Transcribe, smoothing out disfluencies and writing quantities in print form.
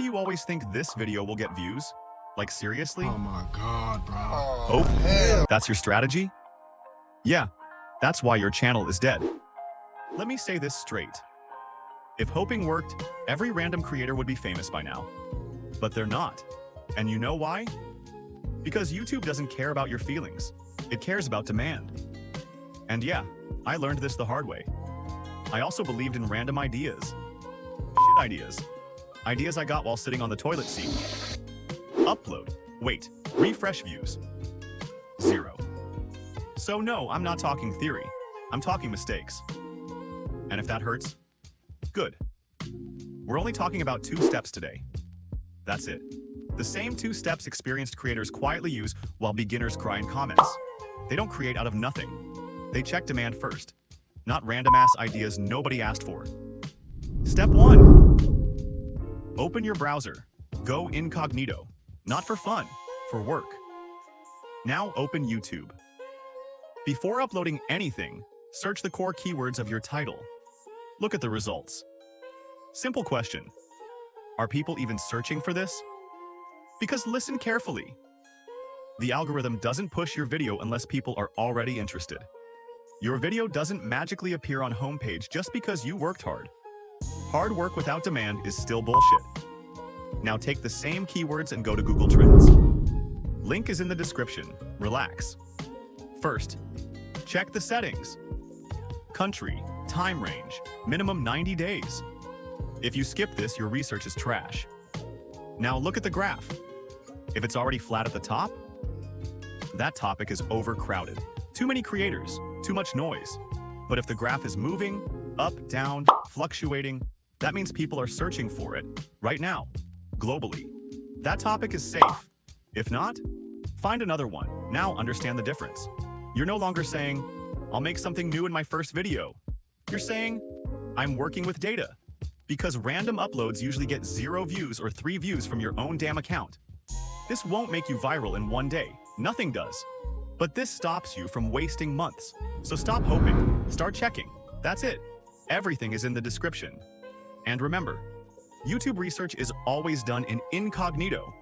do you always think this video will get views? Like, seriously? Oh my God, bro. Oh, that's your strategy? Yeah, that's why your channel is dead. Let me say this straight. If hoping worked, every random creator would be famous by now. But they're not. And you know why? Because YouTube doesn't care about your feelings. It cares about demand. And yeah, I learned this the hard way. I also believed in random ideas. Shit ideas. Ideas I got while sitting on the toilet seat. Upload. Wait. Refresh views. 0. So no, I'm not talking theory. I'm talking mistakes. And if that hurts, good. We're only talking about 2 steps today. That's it. The same 2 steps experienced creators quietly use while beginners cry in comments. They don't create out of nothing. They check demand first, not random-ass ideas nobody asked for. Step 1. Open your browser. Go incognito. Not for fun, for work. Now open YouTube. Before uploading anything, search the core keywords of your title. Look at the results. Simple question. Are people even searching for this? Because listen carefully. The algorithm doesn't push your video unless people are already interested. Your video doesn't magically appear on homepage just because you worked hard. Hard work without demand is still bullshit. Now take the same keywords and go to Google Trends. Link is in the description. Relax. First, check the settings. Country, time range, minimum 90 days. If you skip this, your research is trash. Now look at the graph. If it's already flat at the top, that topic is overcrowded. Too many creators, too much noise. But if the graph is moving, up, down, fluctuating, that means people are searching for it right now, globally. That topic is safe. If not, find another one. Now understand the difference. You're no longer saying, I'll make something new in my first video. You're saying, I'm working with data. Because random uploads usually get 0 views or 3 views from your own damn account. This won't make you viral in one day. Nothing does. But this stops you from wasting months. So stop hoping. Start checking. That's it. Everything is in the description. And remember, YouTube research is always done in incognito.